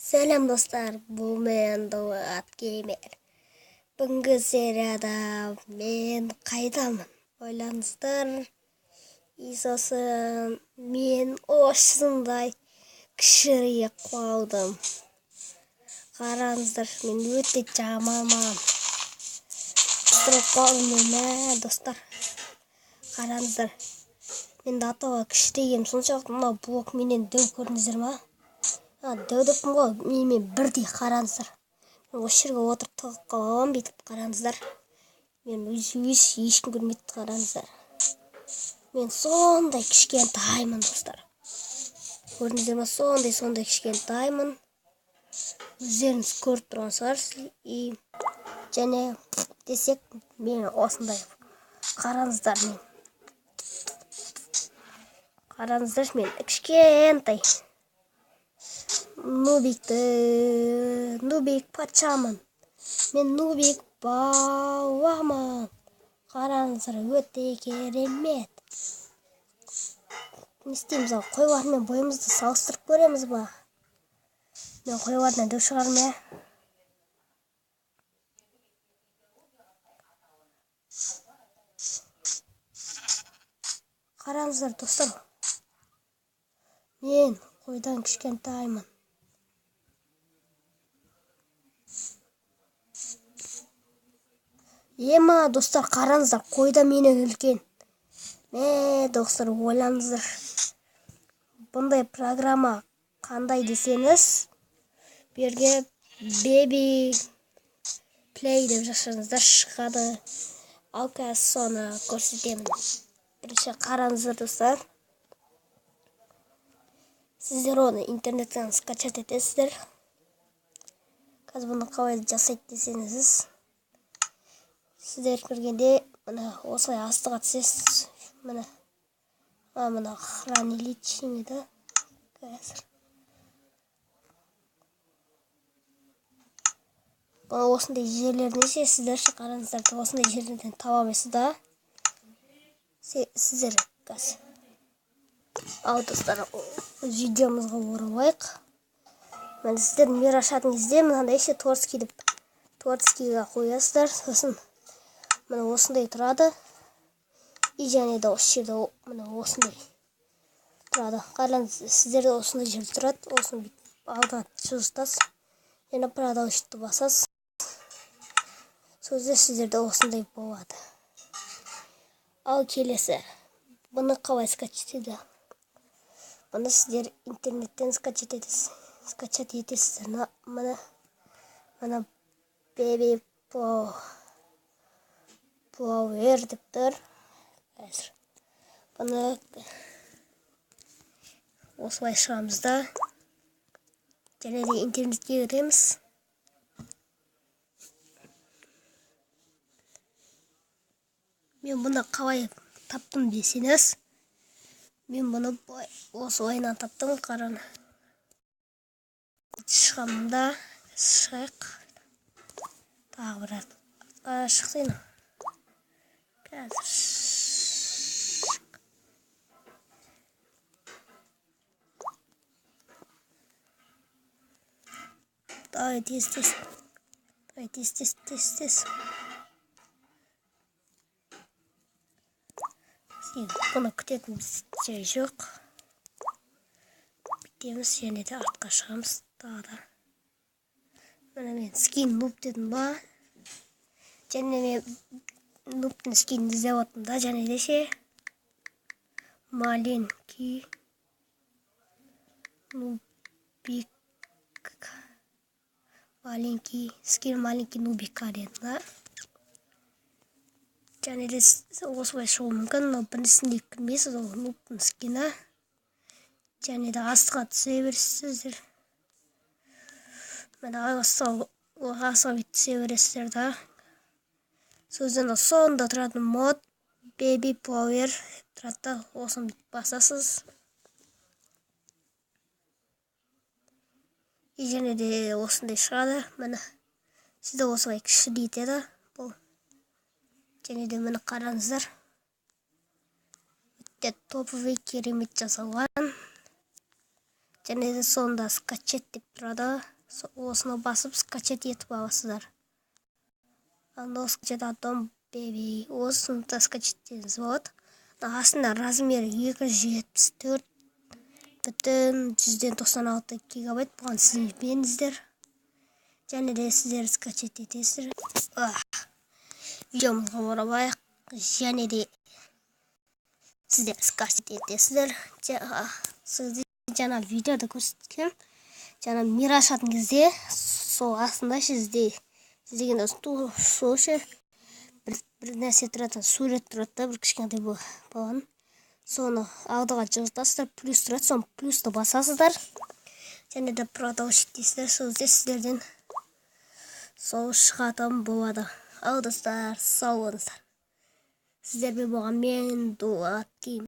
Selam dostlar, bu men Doğat Gamer. Бүгінгі серияда мен қайдамын? Ойлаңыздар. Сосын мен осындай кішірейе қалдым. Қараңыздар, мен өте жаманмын. Тұрып қалдым мен, достар. Қараңыздар. Мен датаға кішірейем, соншалықты мына блок менен дөу көрдіңіздер ма? Дөудіппін ғой, менімен бірдей қараңыздар. Мен осы жерге отырып тығып қаламын, бүйтіп қараңыздар. Мен ешкім көрмейді, қараңыздар. Мен сондай кішкентаймын, достар. Көрдіңіздер ма? Сондай кішкентаймын. Өздеріңіз көріп тұрғансыздар. Және десек, мен осындай. Қараңыздар, мен кішкентай. Нубик патшамын. Мен Нубик бауамын. Қараңыздар, өте керемет. Не істейміз, қойлармен бойымызды салыстырып көреміз ба? Мен қойлардан дөу шығармын, ә? Қараңыздар, достар. Мен қойдан кішкентаймын. Ема, достар, қараңыздар, қойда менен үлкен. Достар, ойлаңыздар. Бұндай программа қандай десеңіз, берге Baby Play деп жазсаңыздар шығады. Ал қазір соны көрсетемін. Бірінші қараңыздар, достар. Сіздер оны интернеттен скачать етесіздер. Қазір бұны қалай жасайды десеңіз, сіздер кіргенде мына осылай астыға түсесіз. Мына хранилище да. Қазір. Осындай жерлеріне сіздер қараңыздар, осындай жерлерден таба аласыз да. Сіздер қазір. Ал достар, видеомызға оралайық. Мен сіздер мир ашатын кезде мынандай творческийге қоясыздар. Сосын мына осындай тұрады. Және де осы жерде мына осындай тұрады. Қараңыз, сіздерде осындай жер тұрады. Осыны алға жылжытасыз. Және продолжитті басасыз. Сөзде сіздерде осындай болады. Ал келесі. Бұны қалай скачать? Бұны сіздер интернеттен скачать етесіздер. Мына Baby Power деп тұр. Бұны осылай шығамыз да. Және де интернетке кіреміз. Мен бұны қалай таптым десеңіз, мен бұны осы ойынан таптым. Қаран шығамында шығайық. Тағы бір шықсайын. Қазір давай тез. Бұны күтетін жай жоқ. Бітеміз, және де артқа шығамыз. Мына мен скин нуб дедім ба. Және мен нубтың скинін іздеп отырмын да. Және десе маленький нубик. Скин маленький нубик дедім да. Және де осылай шығу мүмкін, но бірісінде кірмейсіз, ол нубтың скині. Және де астыға түсе бересіздер. Мені ағасыға түсе бересіздер да. Сөзден соңында тұратын мод Baby Power тұрады. Осыны басасыз. Және де осындай шығады. Мені сізді осылай кішірейтеді. Және де мені қараңыздар. Өте топовый керемет жасалған. Және де сонда скачать деп тұрады. осыны басып скачать етіп аласыздар. Анда скачать атом беби. Осыны да скачать етіңіз болады. Астында размері 274,196 гигабайт. Бұған сіз беріңіздер. Және де сіздер скачать етесіздер. Видеомызға оралайық. Және де сіздер скачать етесіздер. Сізді жаңа видеода көрсеткен. Жаңа мир ашатын кезде сол астында сіздеген сол бір нәрсе тұрады, сурет тұрады, бір кішкентай болған. Соны алдыға жылжытасыздар, плюс тұрады, соны плюсты басасыздар. Және де продолжить дейсіздер, сол сіздерден сол шығатын болады. Ал достар, сау болыңыздар. Сіздермен болған мен Дулат деймін.